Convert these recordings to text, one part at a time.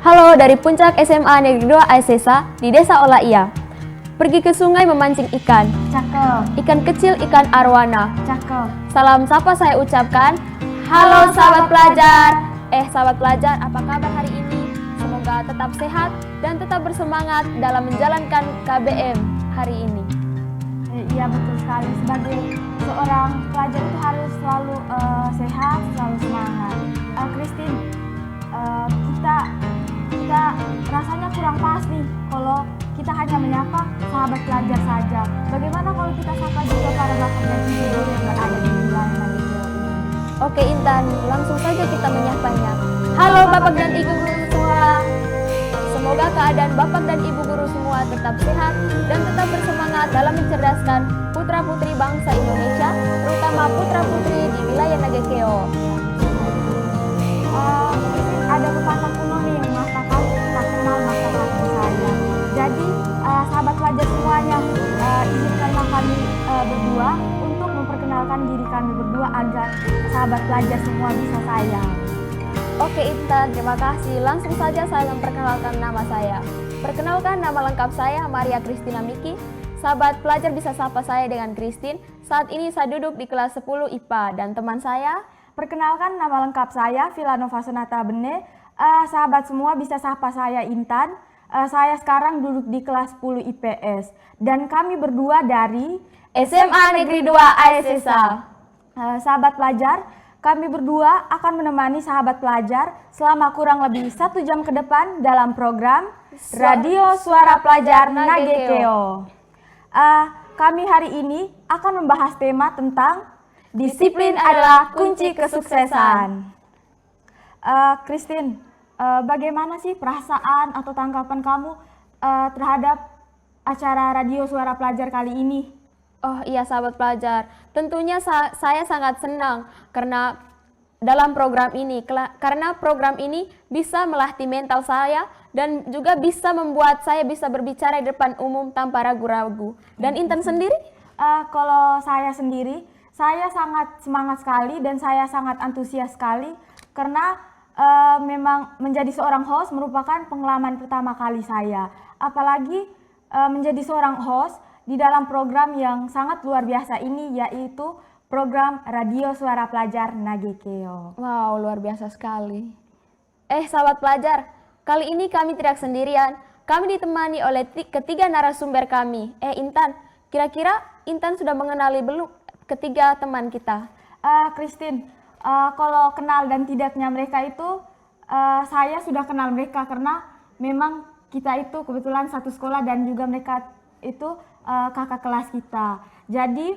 Halo dari Puncak SMA Negeri 2 Aisesa di Desa Olaia. Pergi ke sungai memancing ikan. Cakep. Ikan kecil, ikan arwana. Cakep. Salam sapa saya ucapkan. Halo sahabat pelajar. Sahabat pelajar, apa kabar hari ini? Semoga tetap sehat dan tetap bersemangat dalam menjalankan KBM hari ini. Iya betul sekali. Sebagai seorang pelajar itu harus selalu sehat, selalu semangat. Christine, kita rasanya kurang pas nih kalau kita hanya menyapa sahabat pelajar saja. Bagaimana kalau kita sapa juga para bapak dan ibu guru yang berada di wilayah Nagekeo ini? Oke Intan, langsung saja kita menyapanya. Halo bapak dan ibu guru semua. Semoga keadaan bapak dan ibu guru semua tetap sehat dan tetap bersemangat dalam mencerdaskan putra-putri bangsa Indonesia, terutama putra-putri di wilayah Nagekeo. Ada pepatah kuno nih yang mengatakan tak kenal maka tak bersayang. Jadi sahabat pelajar semuanya, izinkanlah kami berdua untuk memperkenalkan diri kami berdua agar sahabat pelajar semua bisa sayang. Oke Intan, terima kasih. Langsung saja saya memperkenalkan nama saya. Perkenalkan, nama lengkap saya Maria Christina Miki. Sahabat pelajar bisa sapa saya dengan Christine. Saat ini saya duduk di kelas 10 IPA dan teman saya. Perkenalkan, nama lengkap saya Vilanova Sonata Bene. Sahabat semua bisa sapa saya Intan. Saya sekarang duduk di kelas 10 IPS dan kami berdua dari SMA Negeri 2 Aisesa. Sahabat pelajar, kami berdua akan menemani sahabat pelajar selama kurang lebih 1 jam ke depan dalam program Radio Suara Pelajar Nagekeo. Kami hari ini akan membahas tema tentang disiplin adalah kunci kesuksesan. Christine, bagaimana sih perasaan atau tanggapan kamu terhadap acara Radio Suara Pelajar kali ini? Oh iya sahabat pelajar, tentunya saya sangat senang karena dalam program ini, karena program ini bisa melatih mental saya dan juga bisa membuat saya bisa berbicara di depan umum tanpa ragu-ragu. Dan Intan sendiri? Kalau saya sendiri, saya sangat semangat sekali dan saya sangat antusias sekali karena memang menjadi seorang host merupakan pengalaman pertama kali saya. Apalagi menjadi seorang host di dalam program yang sangat luar biasa ini, yaitu program Radio Suara Pelajar Nagekeo. Wow, luar biasa sekali. Sahabat pelajar, kali ini kami tidak sendirian. Kami ditemani oleh ketiga narasumber kami. Intan, kira-kira Intan sudah mengenali belum ketiga teman kita? Christine, kalau kenal dan tidaknya mereka itu, saya sudah kenal mereka karena memang kita itu kebetulan satu sekolah dan juga mereka itu kakak kelas kita. Jadi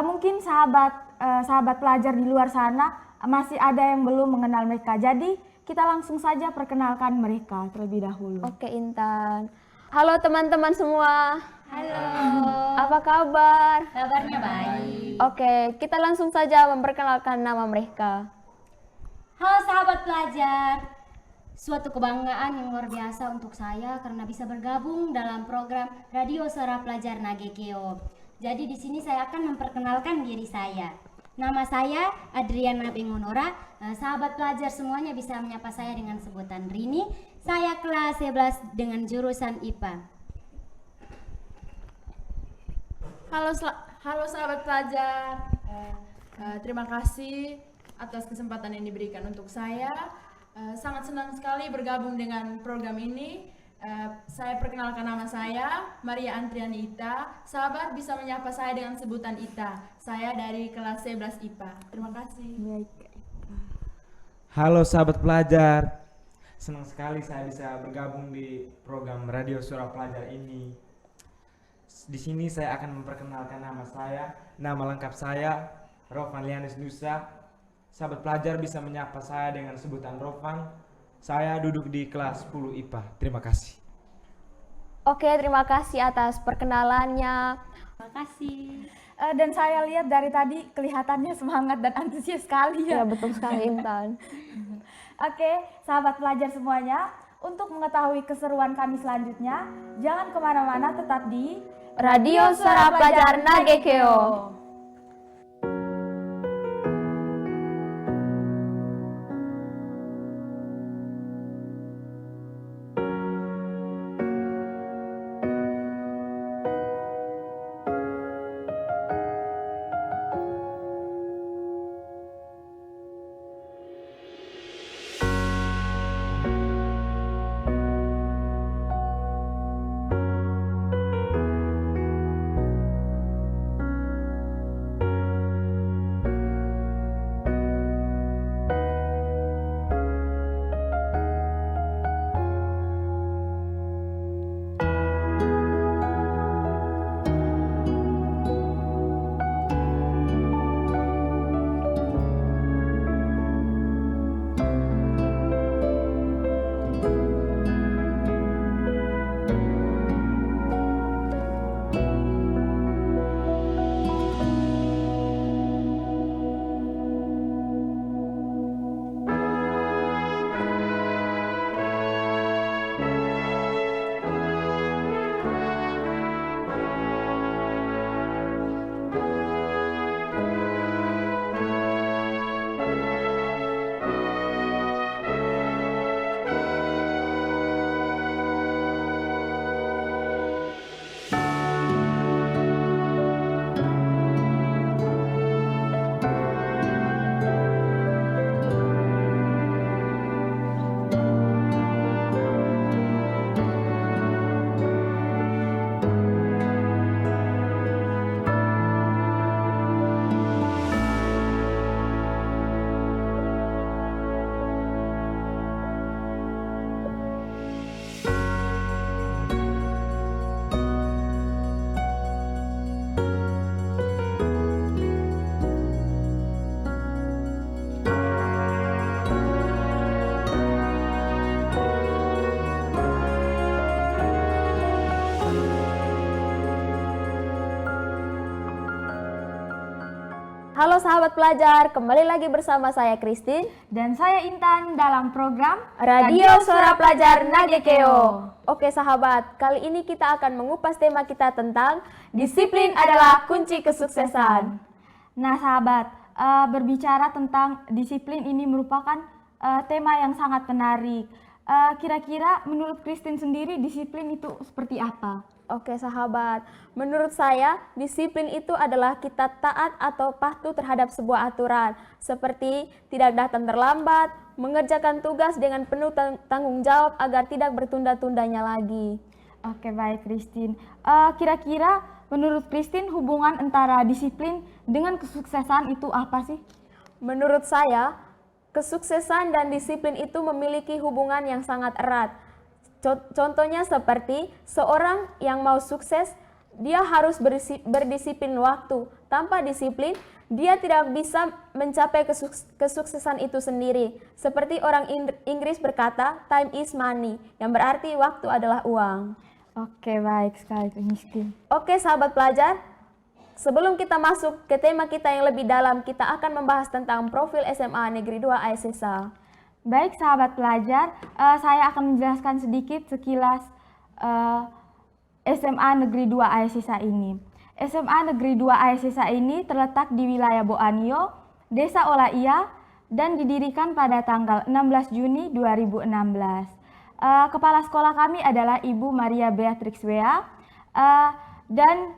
mungkin sahabat pelajar di luar sana masih ada yang belum mengenal mereka. Jadi kita langsung saja perkenalkan mereka terlebih dahulu. Oke Intan. Halo teman-teman semua. Halo. Apa kabar? Kabarnya baik. Oke, kita langsung saja memperkenalkan nama mereka. Halo sahabat pelajar. Suatu kebanggaan yang luar biasa untuk saya karena bisa bergabung dalam program Radio Suara Pelajar Nagekeo. Jadi di sini saya akan memperkenalkan diri saya. Nama saya Adriana Bengonora. Sahabat pelajar semuanya bisa menyapa saya dengan sebutan Rini. Saya kelas 11 dengan jurusan IPA. Halo sahabat pelajar. Terima kasih atas kesempatan yang diberikan untuk saya. Sangat senang sekali bergabung dengan program ini. Saya perkenalkan nama saya Maria Antriani Ita. Sahabat bisa menyapa saya dengan sebutan Ita. Saya dari kelas 11 IPA. Terima kasih. Baik. Halo sahabat pelajar. Senang sekali saya bisa bergabung di program Radio Suara Pelajar ini. Di sini saya akan memperkenalkan nama saya. Nama lengkap saya Rofan Lianis Nusa. Sahabat pelajar bisa menyapa saya dengan sebutan Rofan. Saya duduk di kelas 10 IPA. Terima kasih. Oke, terima kasih atas perkenalannya. Terima kasih. Dan saya lihat dari tadi kelihatannya semangat dan antusias sekali Ya ya. betul sekali Intan. Oke, sahabat pelajar semuanya, untuk mengetahui keseruan kami selanjutnya, jangan kemana-mana, tetap di Radio Suara Pelajar Nagekeo. sahabat pelajar, kembali lagi bersama saya Christine Dan saya Intan dalam program Radio Suara Pelajar Nagekeo. Oke sahabat, kali ini kita akan mengupas tema kita tentang disiplin adalah kunci kesuksesan. Nah sahabat, berbicara tentang disiplin ini merupakan tema yang sangat menarik. Kira-kira menurut Christine sendiri disiplin itu seperti apa? Oke sahabat, menurut saya disiplin itu adalah kita taat atau patuh terhadap sebuah aturan, seperti tidak datang terlambat, mengerjakan tugas dengan penuh tanggung jawab agar tidak bertunda-tundanya lagi. Oke baik Christine, kira-kira menurut Christine hubungan antara disiplin dengan kesuksesan itu apa sih? Menurut saya, kesuksesan dan disiplin itu memiliki hubungan yang sangat erat. Contohnya seperti seorang yang mau sukses, dia harus berdisiplin waktu. Tanpa disiplin, dia tidak bisa mencapai kesuksesan itu sendiri. Seperti orang Inggris berkata, time is money, yang berarti waktu adalah uang. Oke baik sekali Christine. Oke sahabat pelajar, sebelum kita masuk ke tema kita yang lebih dalam, kita akan membahas tentang profil SMA Negeri 2 ASSA. Baik sahabat pelajar, saya akan menjelaskan sedikit sekilas SMA Negeri 2 ASSA ini. SMA Negeri 2 ASSA ini terletak di wilayah Boanio, Desa Olaia, dan didirikan pada tanggal 16 Juni 2016. Kepala sekolah kami adalah Ibu Maria Beatrix Wea, dan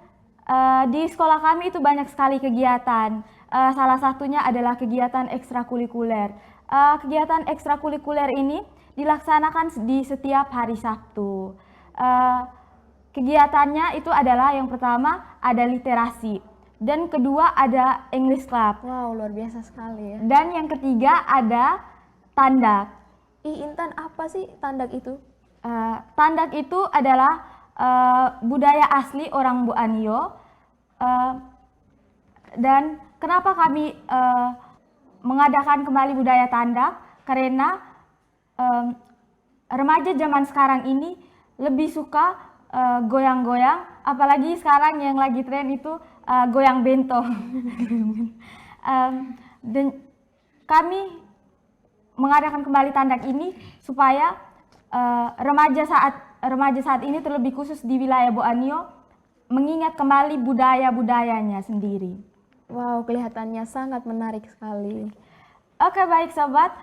di sekolah kami itu banyak sekali kegiatan. Salah satunya adalah kegiatan ekstrakurikuler. Kegiatan ekstrakurikuler ini dilaksanakan di setiap hari Sabtu. Kegiatannya itu adalah yang pertama ada literasi dan kedua ada English Club. Wow, luar biasa sekali ya. Dan yang ketiga ada tandak. Intan, apa sih tandak itu? Tandak itu adalah budaya asli orang Boanio. Dan kenapa kami mengadakan kembali budaya tandak? Karena remaja zaman sekarang ini lebih suka goyang-goyang, apalagi sekarang yang lagi tren itu goyang bento. Dan kami mengadakan kembali tandak ini supaya remaja saat ini terlebih khusus di wilayah Boanio mengingat kembali budaya-budayanya sendiri. Wow, kelihatannya sangat menarik sekali. Oke baik sobat,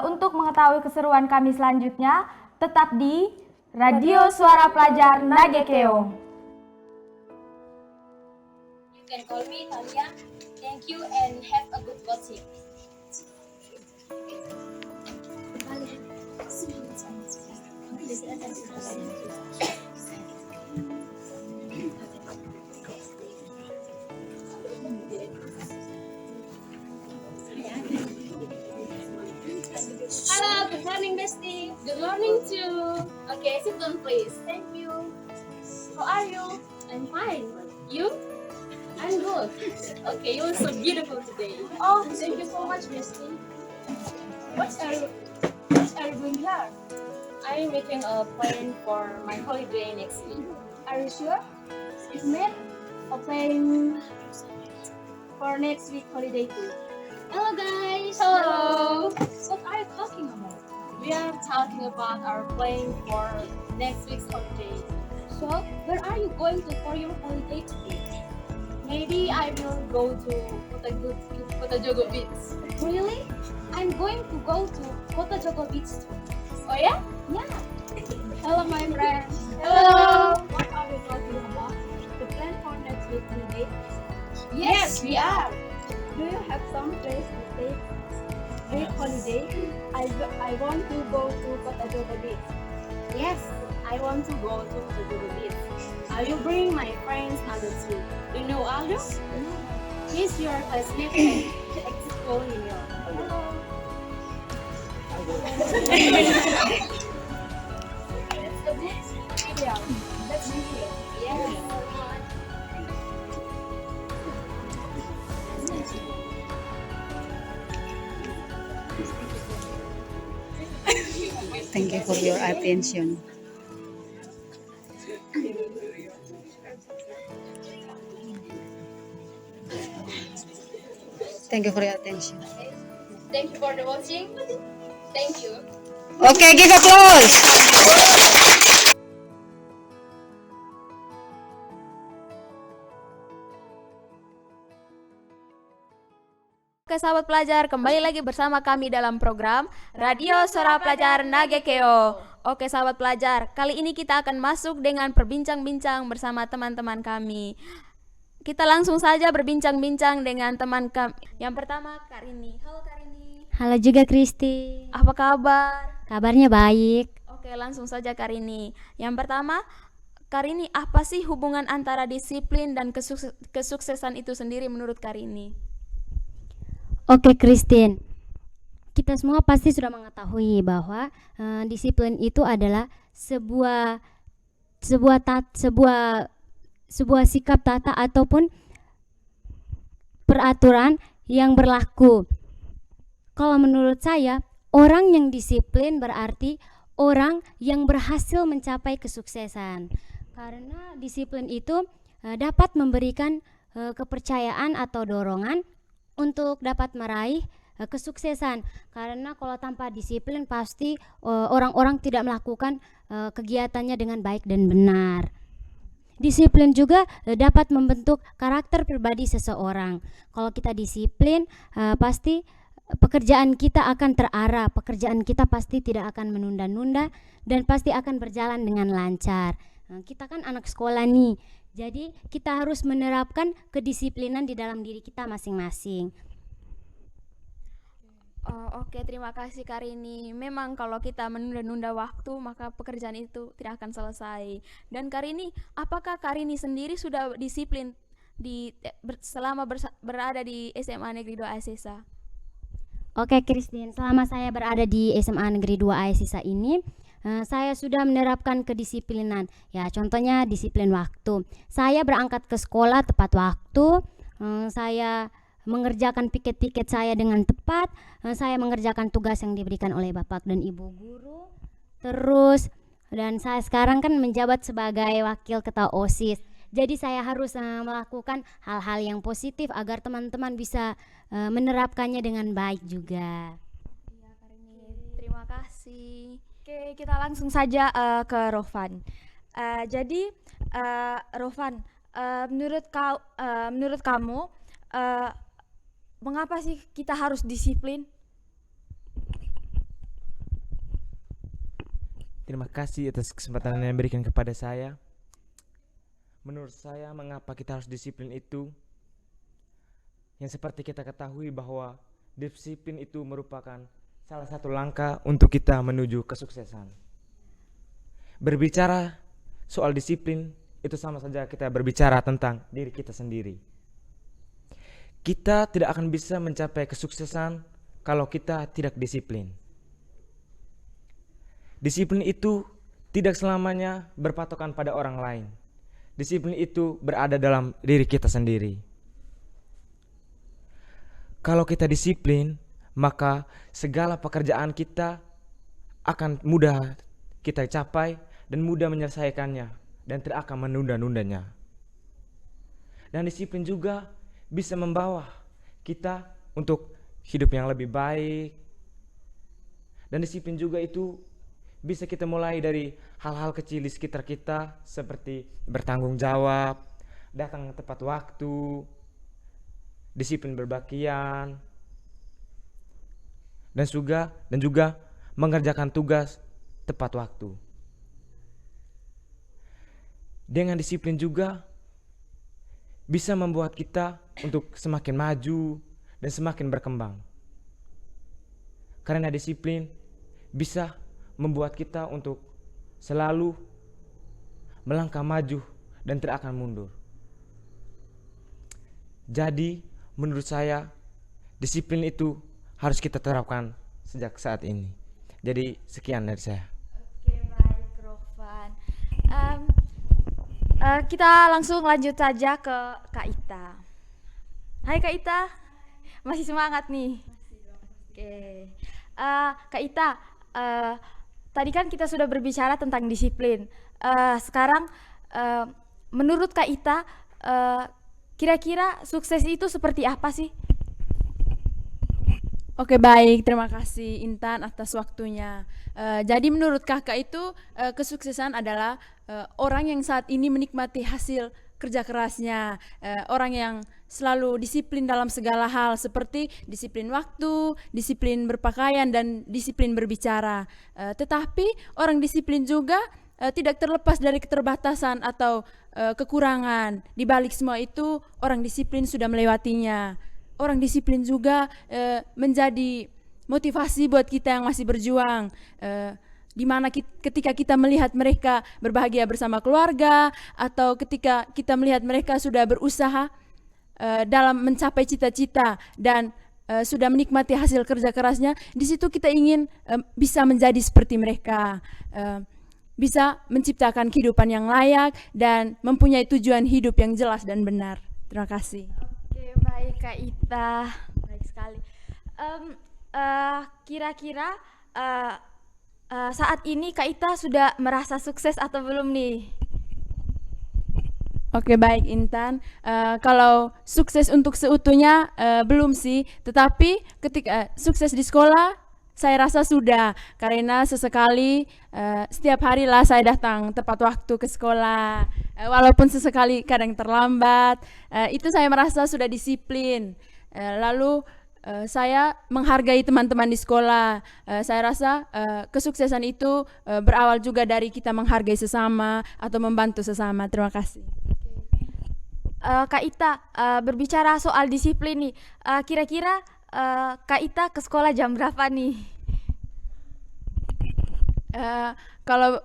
untuk mengetahui keseruan kami selanjutnya, tetap di Radio Suara Pelajar Nagekeo. You can call me Talia. Thank you and have a good watching. Hello, good morning, bestie. Good morning too. Okay, sit down, please. Thank you. How are you? I'm fine. You? I'm good. Okay, you look so beautiful today. Oh, thank you so much, bestie. What are you doing here? I'm making a plan for my holiday next week. Are you sure? It's made a plan for next week holiday too. Hello guys! Hello! What are you talking about? We are talking about our plan for next week's holiday. So, where are you going to for your holiday today? Maybe I will go to Kotajogo Beach. Really? I'm going to go to Kotajogo Beach too. Oh yeah? Yeah. Hello my friend. Hello! What are we talking about? The plan for next week's holiday? Yes, we are. Do you have some place to take big holiday? I want to go to Kotajogo Beach. Yes, I want to go to Kotajogo Beach. I will bring my friends Aldo too. Do you know Aldo? He's your classmate to explore in your. Hello. That's the book. Yeah, that's video. Yes. Thank you for your attention. Thank you for your attention. Thank you for the watching. Thank you. Okay, give applause. Oke sahabat pelajar, kembali lagi bersama kami dalam program Radio Suara Pelajar Nagekeo. Oke sahabat pelajar, kali ini kita akan masuk dengan berbincang-bincang bersama teman-teman kami. Kita langsung saja berbincang-bincang dengan teman kami. Yang pertama Karini. Halo Karini. Halo juga Kristi. Apa kabar? Kabarnya baik. Oke langsung saja Karini. Yang pertama Karini, apa sih hubungan antara disiplin dan kesuksesan itu sendiri menurut Karini? Oke Christine, kita semua pasti sudah mengetahui bahwa disiplin itu adalah sebuah sikap tata ataupun peraturan yang berlaku. Kalau menurut saya, orang yang disiplin berarti orang yang berhasil mencapai kesuksesan. Karena disiplin itu dapat memberikan kepercayaan atau dorongan untuk dapat meraih kesuksesan. Karena kalau tanpa disiplin pasti orang-orang tidak melakukan kegiatannya dengan baik dan benar. Disiplin juga dapat membentuk karakter pribadi seseorang. Kalau kita disiplin pasti pekerjaan kita akan terarah, pekerjaan kita pasti tidak akan menunda-nunda dan pasti akan berjalan dengan lancar. Kita kan anak sekolah nih, jadi kita harus menerapkan kedisiplinan di dalam diri kita masing-masing. Oke, terima kasih Karini. Memang kalau kita menunda-nunda waktu, maka pekerjaan itu tidak akan selesai. Dan Karini, apakah Karini sendiri sudah disiplin selama berada di SMA Negeri 2 Aisisa? Oke Christine, selama saya berada di SMA Negeri 2 Aisisa ini, saya sudah menerapkan kedisiplinan. Ya, contohnya disiplin waktu. Saya berangkat ke sekolah tepat waktu. Saya mengerjakan piket-piket saya dengan tepat. Saya mengerjakan tugas yang diberikan oleh Bapak dan Ibu guru. Terus, dan saya sekarang kan menjabat sebagai wakil ketua OSIS. Jadi saya harus melakukan hal-hal yang positif agar teman-teman bisa menerapkannya dengan baik juga. Iya Karini, terima kasih. Oke, kita langsung saja ke Rovan. Jadi Rovan, menurut kamu mengapa sih kita harus disiplin? Terima kasih atas kesempatan yang diberikan kepada saya. Menurut saya, mengapa kita harus disiplin itu, yang seperti kita ketahui bahwa disiplin itu merupakan salah satu langkah untuk kita menuju kesuksesan. Berbicara soal disiplin itu sama saja kita berbicara tentang diri kita sendiri. Kita tidak akan bisa mencapai kesuksesan kalau kita tidak disiplin. Disiplin itu tidak selamanya berpatokan pada orang lain. Disiplin itu berada dalam diri kita sendiri. Kalau kita disiplin, maka segala pekerjaan kita akan mudah kita capai dan mudah menyelesaikannya dan tidak akan menunda-nundanya. Dan disiplin juga bisa membawa kita untuk hidup yang lebih baik. Dan disiplin juga itu bisa kita mulai dari hal-hal kecil di sekitar kita, seperti bertanggung jawab, datang tepat waktu, disiplin berpakaian, dan juga mengerjakan tugas tepat waktu. Dengan disiplin juga bisa membuat kita untuk semakin maju dan semakin berkembang. Karena disiplin bisa membuat kita untuk selalu melangkah maju dan tidak akan mundur. Jadi menurut saya disiplin itu harus kita terapkan sejak saat ini. Jadi sekian dari saya. Oke, baik Rovan. Kita langsung lanjut saja ke Kak Ita. Hai Kak Ita, masih semangat nih? Oke, Kak Ita, tadi kan kita sudah berbicara tentang disiplin. Sekarang menurut Kak Ita, kira-kira sukses itu seperti apa sih? Oke, baik, terima kasih Intan atas waktunya. Jadi menurut kakak itu kesuksesan adalah orang yang saat ini menikmati hasil kerja kerasnya, orang yang selalu disiplin dalam segala hal seperti disiplin waktu, disiplin berpakaian, dan disiplin berbicara. Tetapi orang disiplin juga tidak terlepas dari keterbatasan atau kekurangan. Di balik semua itu orang disiplin sudah melewatinya. Orang disiplin juga menjadi motivasi buat kita yang masih berjuang, di mana ketika kita melihat mereka berbahagia bersama keluarga, atau ketika kita melihat mereka sudah berusaha dalam mencapai cita-cita dan sudah menikmati hasil kerja kerasnya, di situ kita ingin bisa menjadi seperti mereka, bisa menciptakan kehidupan yang layak dan mempunyai tujuan hidup yang jelas dan benar. Terima kasih. Oke, baik Kak Ita, baik sekali. Kira-kira saat ini Kak Ita sudah merasa sukses atau belum nih? Oke, baik Intan. Kalau sukses untuk seutuhnya belum sih, tetapi ketika sukses di sekolah saya rasa sudah, karena sesekali setiap hari lah saya datang tepat waktu ke sekolah, walaupun sesekali kadang terlambat. Itu saya merasa sudah disiplin. Lalu saya menghargai teman-teman di sekolah. Saya rasa kesuksesan itu berawal juga dari kita menghargai sesama atau membantu sesama. Terima kasih. Kak Ita, berbicara soal disiplin nih, kira-kira Kak Ita ke sekolah jam berapa nih? Kalau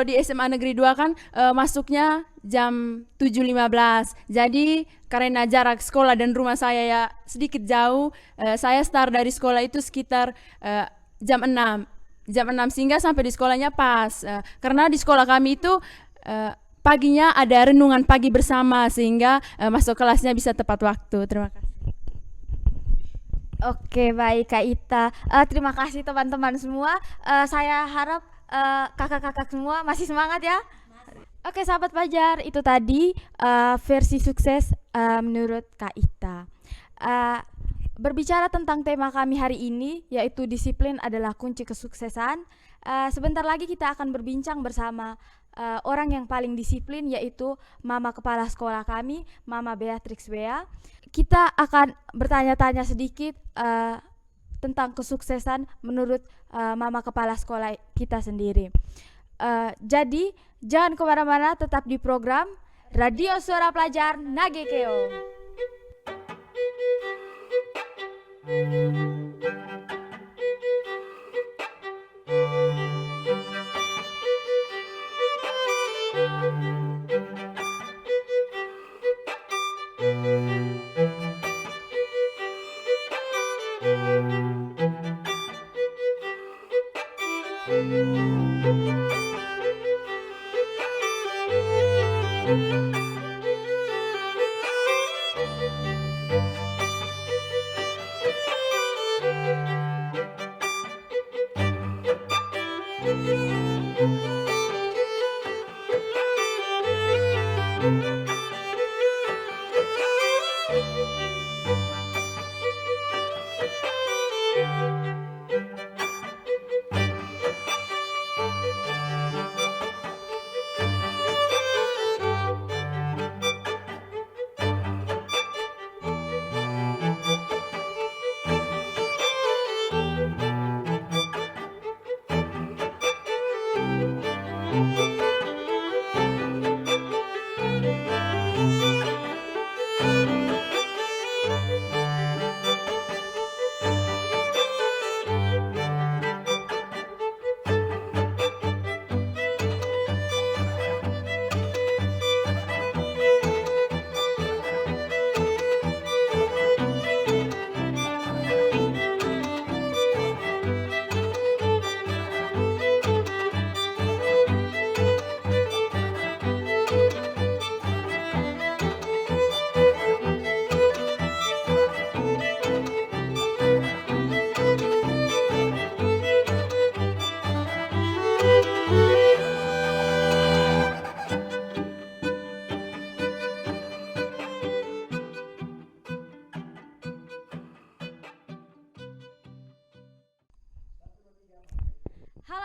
di SMA Negeri 2 kan masuknya jam 7.15. Jadi karena jarak sekolah dan rumah saya ya sedikit jauh, saya start dari sekolah itu sekitar jam 6 sehingga sampai di sekolahnya pas. Karena di sekolah kami itu paginya ada renungan pagi bersama, sehingga masuk kelasnya bisa tepat waktu. Terima kasih. Oke, baik Kak Ita. Terima kasih teman-teman semua. Saya harap kakak-kakak semua masih semangat ya. Oke, sahabat pelajar, itu tadi versi sukses menurut Kak Ita. Berbicara tentang tema kami hari ini, yaitu disiplin adalah kunci kesuksesan. Sebentar lagi kita akan berbincang bersama orang yang paling disiplin, yaitu Mama Kepala Sekolah kami, Mama Beatrix Wea. Kita akan bertanya-tanya sedikit tentang kesuksesan menurut Mama Kepala Sekolah kita sendiri. Jadi jangan kemana-mana, tetap di program Radio Suara Pelajar Nagekeo.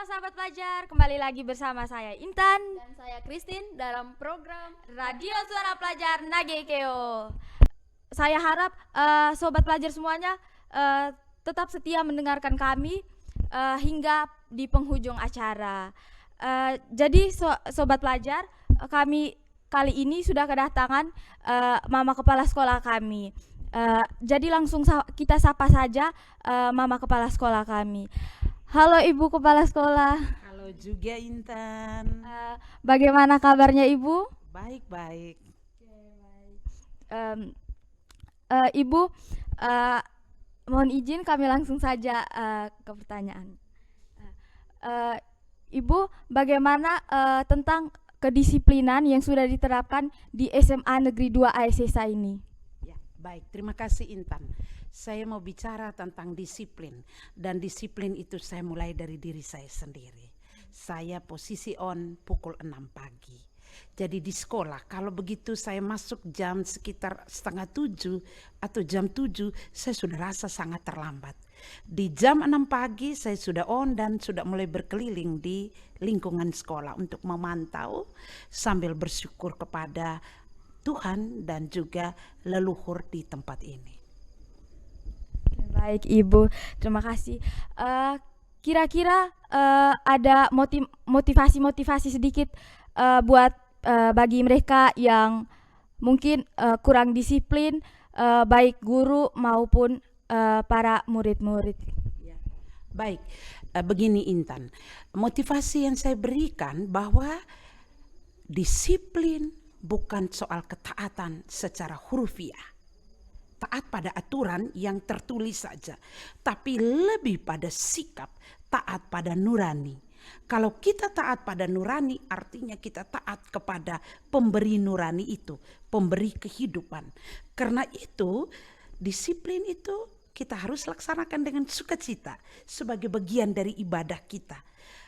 sahabat pelajar, kembali lagi bersama saya Intan Dan saya Christine dalam program Radio Suara Pelajar Nagekeo. Saya harap sobat pelajar semuanya tetap setia mendengarkan kami hingga di penghujung acara. Jadi sobat pelajar, kami kali ini sudah kedatangan Mama Kepala Sekolah kami. Jadi langsung kita sapa saja Mama Kepala Sekolah kami. Halo Ibu Kepala Sekolah. Halo juga Intan. Bagaimana kabarnya Ibu? Baik-baik. Ibu, mohon izin kami langsung saja ke pertanyaan. Ibu, bagaimana tentang kedisiplinan yang sudah diterapkan di SMA Negeri 2 ASSA ini? Ya, baik. Terima kasih Intan. Saya mau bicara tentang disiplin, dan disiplin itu saya mulai dari diri saya sendiri. Saya posisi on pukul 6 pagi. Jadi di sekolah, kalau begitu saya masuk jam sekitar 6:30 atau jam 7, saya sudah rasa sangat terlambat. Di jam 6 pagi saya sudah on dan sudah mulai berkeliling di lingkungan sekolah untuk memantau sambil bersyukur kepada Tuhan dan juga leluhur di tempat ini. Baik Ibu, terima kasih. Kira-kira ada motivasi sedikit buat bagi mereka yang mungkin kurang disiplin, baik guru maupun para murid-murid. Ya. Baik, begini Intan, motivasi yang saya berikan bahwa disiplin bukan soal ketaatan secara hurufiah, taat pada aturan yang tertulis saja, tapi lebih pada sikap taat pada nurani. Kalau kita taat pada nurani, artinya kita taat kepada pemberi nurani itu, pemberi kehidupan. Karena itu, disiplin itu kita harus laksanakan dengan sukacita sebagai bagian dari ibadah kita.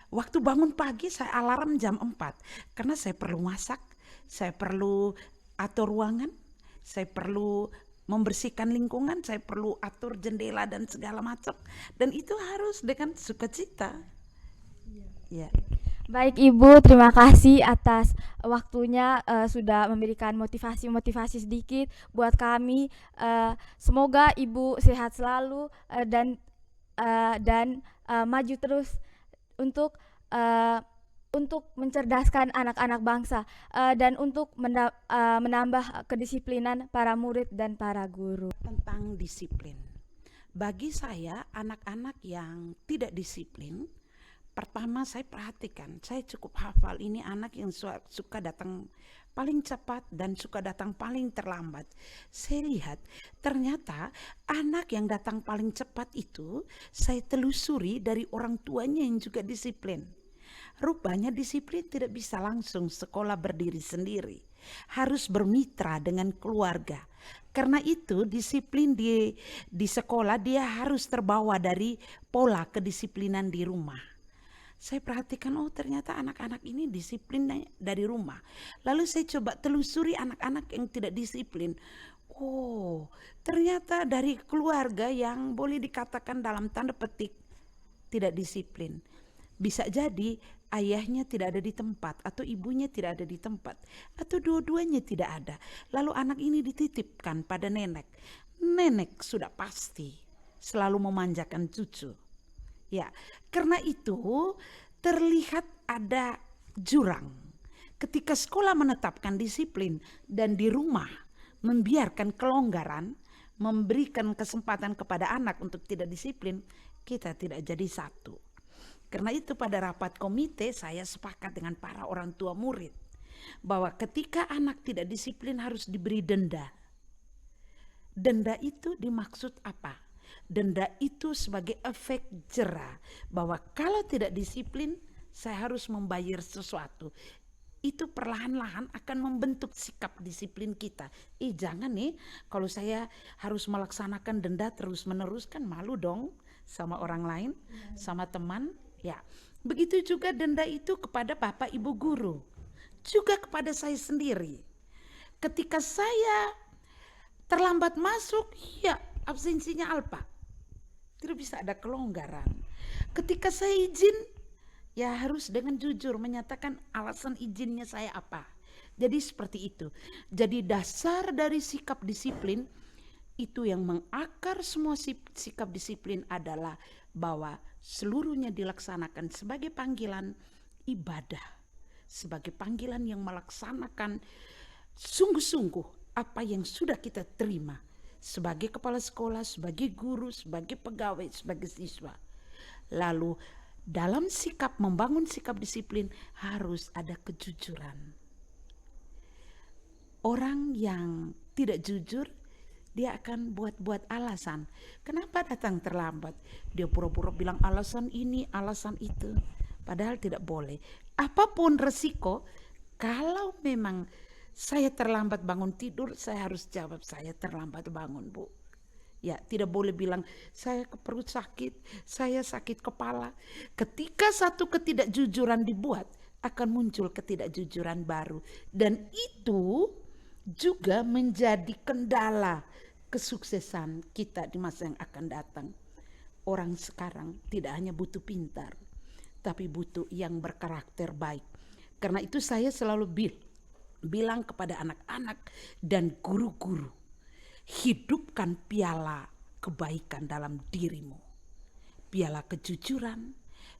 Waktu bangun pagi saya alarm jam 4, karena saya perlu masak, saya perlu atur ruangan, saya perlu membersihkan lingkungan, saya perlu atur jendela dan segala macam, dan itu harus dengan sukacita. Ya. Baik Ibu, terima kasih atas waktunya sudah memberikan motivasi sedikit buat kami. Semoga Ibu sehat selalu dan maju terus untuk mencerdaskan anak-anak bangsa dan untuk menambah kedisiplinan para murid dan para guru. Tentang disiplin, bagi saya anak-anak yang tidak disiplin, pertama saya perhatikan, saya cukup hafal ini anak yang suka datang paling cepat dan suka datang paling terlambat. Saya lihat ternyata anak yang datang paling cepat itu saya telusuri dari orang tuanya yang juga disiplin. Rupanya disiplin tidak bisa langsung sekolah berdiri sendiri, harus bermitra dengan keluarga. Karena itu disiplin di sekolah dia harus terbawa dari pola kedisiplinan di rumah. Saya perhatikan, oh ternyata anak-anak ini disiplin dari rumah. Lalu saya coba telusuri anak-anak yang tidak disiplin. Oh ternyata dari keluarga yang boleh dikatakan dalam tanda petik tidak disiplin. Bisa jadi ayahnya tidak ada di tempat, atau ibunya tidak ada di tempat, atau dua-duanya tidak ada. Lalu anak ini dititipkan pada nenek. Nenek sudah pasti selalu memanjakan cucu. Ya, karena itu terlihat ada jurang. Ketika sekolah menetapkan disiplin dan di rumah membiarkan kelonggaran, memberikan kesempatan kepada anak untuk tidak disiplin, kita tidak jadi satu. Karena itu pada rapat komite saya sepakat dengan para orang tua murid bahwa ketika anak tidak disiplin harus diberi denda. Denda itu dimaksud apa? Denda itu sebagai efek jera bahwa kalau tidak disiplin saya harus membayar sesuatu. Itu perlahan-lahan akan membentuk sikap disiplin kita. Jangan nih kalau saya harus melaksanakan denda terus-menerus, kan malu dong sama orang lain, sama teman. Ya, begitu juga denda itu kepada Bapak Ibu guru, juga kepada saya sendiri. Ketika saya terlambat masuk, ya absensinya alpa. Tidak bisa ada kelonggaran. Ketika saya izin, ya harus dengan jujur menyatakan alasan izinnya saya apa. Jadi seperti itu. Jadi dasar dari sikap disiplin itu yang mengakar semua sikap disiplin adalah bahwa seluruhnya dilaksanakan sebagai panggilan ibadah, sebagai panggilan yang melaksanakan sungguh-sungguh apa yang sudah kita terima sebagai kepala sekolah, sebagai guru, sebagai pegawai, sebagai siswa. Lalu dalam sikap membangun sikap disiplin harus ada kejujuran. Orang yang tidak jujur dia akan buat-buat alasan. Kenapa datang terlambat? Dia pura-pura bilang alasan ini, alasan itu. Padahal tidak boleh. Apapun resiko, kalau memang saya terlambat bangun tidur, saya harus jawab saya terlambat bangun, Bu. Ya, tidak boleh bilang saya perut sakit, saya sakit kepala. Ketika satu ketidakjujuran dibuat, akan muncul ketidakjujuran baru. Dan itu juga menjadi kendala kesuksesan kita di masa yang akan datang. Orang sekarang tidak hanya butuh pintar, tapi butuh yang berkarakter baik. Karena itu saya selalu bilang kepada anak-anak dan guru-guru, hidupkan piala kebaikan dalam dirimu. Piala kejujuran,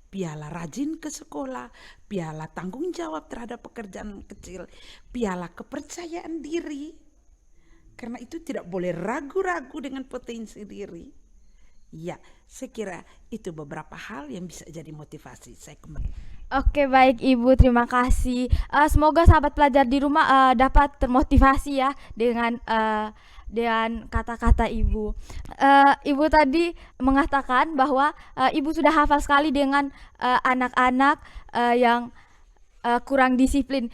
piala rajin ke sekolah, piala tanggung jawab terhadap pekerjaan kecil, piala kepercayaan diri. Karena itu tidak boleh ragu-ragu dengan potensi diri. Ya, saya kira itu beberapa hal yang bisa jadi motivasi. Saya kembali. Oke, baik Ibu, terima kasih. Semoga sahabat pelajar di rumah dapat termotivasi ya dengan kata-kata Ibu. Ibu tadi mengatakan bahwa Ibu sudah hafal sekali dengan anak-anak yang kurang disiplin.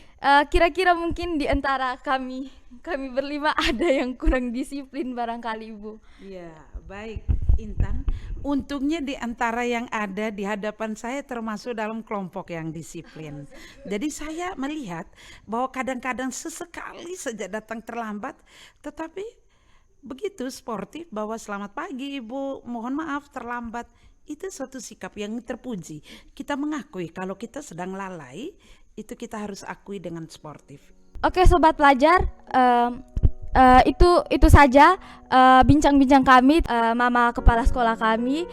Kira-kira mungkin di antara kami berlima ada yang kurang disiplin barangkali, Ibu. Ya, baik Intan. Untungnya di antara yang ada di hadapan saya termasuk dalam kelompok yang disiplin. Jadi saya melihat bahwa kadang-kadang sesekali saja datang terlambat, tetapi begitu sportif bahwa selamat pagi Ibu, mohon maaf terlambat. Itu suatu sikap yang terpuji. Kita mengakui kalau kita sedang lalai, itu kita harus akui dengan sportif. Oke, sobat pelajar, itu saja bincang-bincang kami, Mama Kepala Sekolah kami,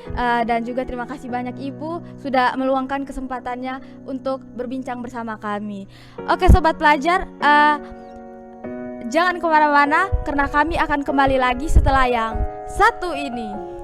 dan juga terima kasih banyak Ibu sudah meluangkan kesempatannya untuk berbincang bersama kami. Oke, sobat pelajar, jangan kemana-mana karena kami akan kembali lagi setelah yang satu ini.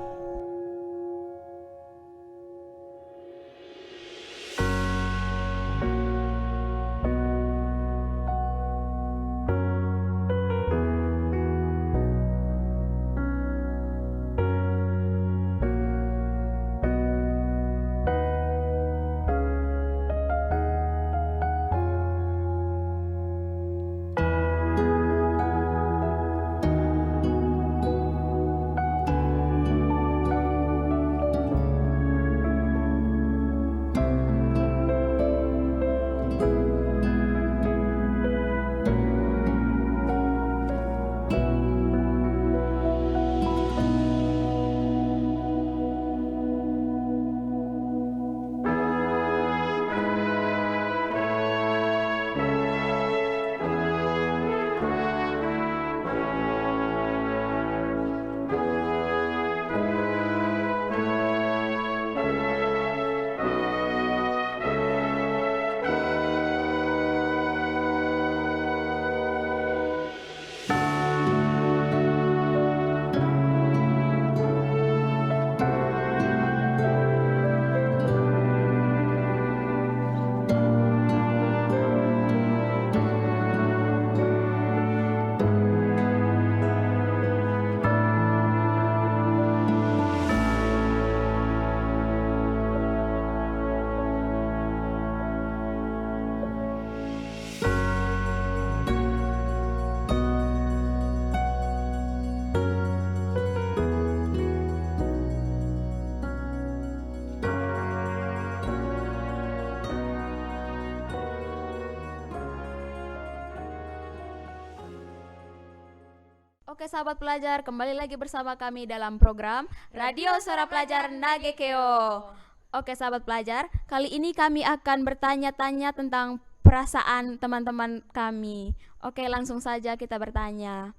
Oke sahabat pelajar, kembali lagi bersama kami dalam program Radio Suara Pelajar Nagekeo. Oke sahabat pelajar, kali ini kami akan bertanya-tanya tentang perasaan teman-teman kami. Oke, langsung saja kita bertanya.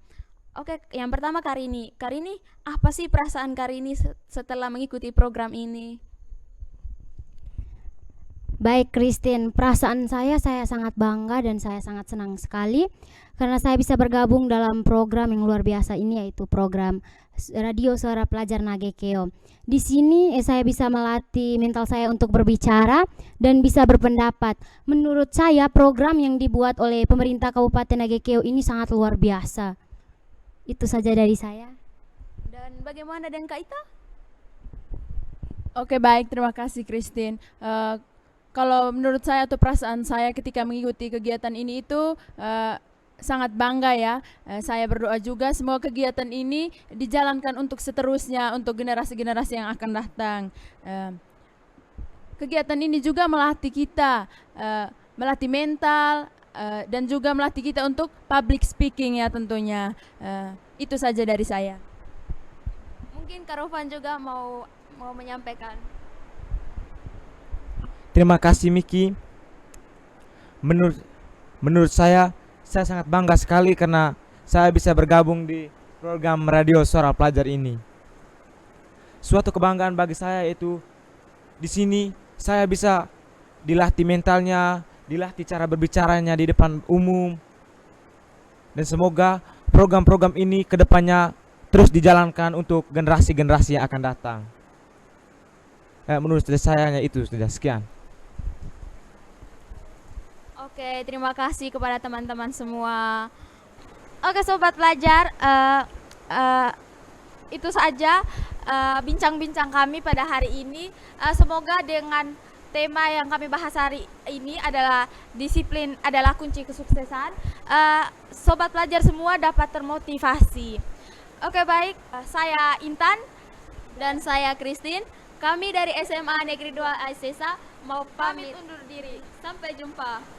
Oke, yang pertama Karini. Karini, apa sih perasaan Karini setelah mengikuti program ini? Baik Christine, perasaan saya sangat bangga dan saya sangat senang sekali karena saya bisa bergabung dalam program yang luar biasa ini, yaitu program Radio Suara Pelajar Nagekeo. Di sini saya bisa melatih mental saya untuk berbicara dan bisa berpendapat. Menurut saya program yang dibuat oleh pemerintah Kabupaten Nagekeo ini sangat luar biasa. Itu saja dari saya. Dan bagaimana dengan Kak Ita? Oke, baik, terima kasih Christine. Kalau menurut saya atau perasaan saya ketika mengikuti kegiatan ini itu sangat bangga ya. Saya berdoa juga semoga kegiatan ini dijalankan untuk seterusnya untuk generasi-generasi yang akan datang. Kegiatan ini juga melatih kita, melatih mental dan juga melatih kita untuk public speaking ya tentunya. Itu saja dari saya. Mungkin Kak Rovan juga mau menyampaikan. Terima kasih Miki. Menurut saya sangat bangga sekali karena saya bisa bergabung di program Radio Suara Pelajar ini. Suatu kebanggaan bagi saya itu di sini saya bisa dilatih mentalnya, dilatih cara berbicaranya di depan umum. Dan semoga program-program ini kedepannya terus dijalankan untuk generasi-generasi yang akan datang. Menurut saya itu sudah sekian. Oke, terima kasih kepada teman-teman semua. Oke sobat pelajar, itu saja bincang-bincang kami pada hari ini. Semoga dengan tema yang kami bahas hari ini adalah disiplin adalah kunci kesuksesan, sobat pelajar semua dapat termotivasi. Oke baik, saya Intan dan saya Christine. Kami dari SMA Negeri 2 Aisesa mau pamit undur diri. Sampai jumpa.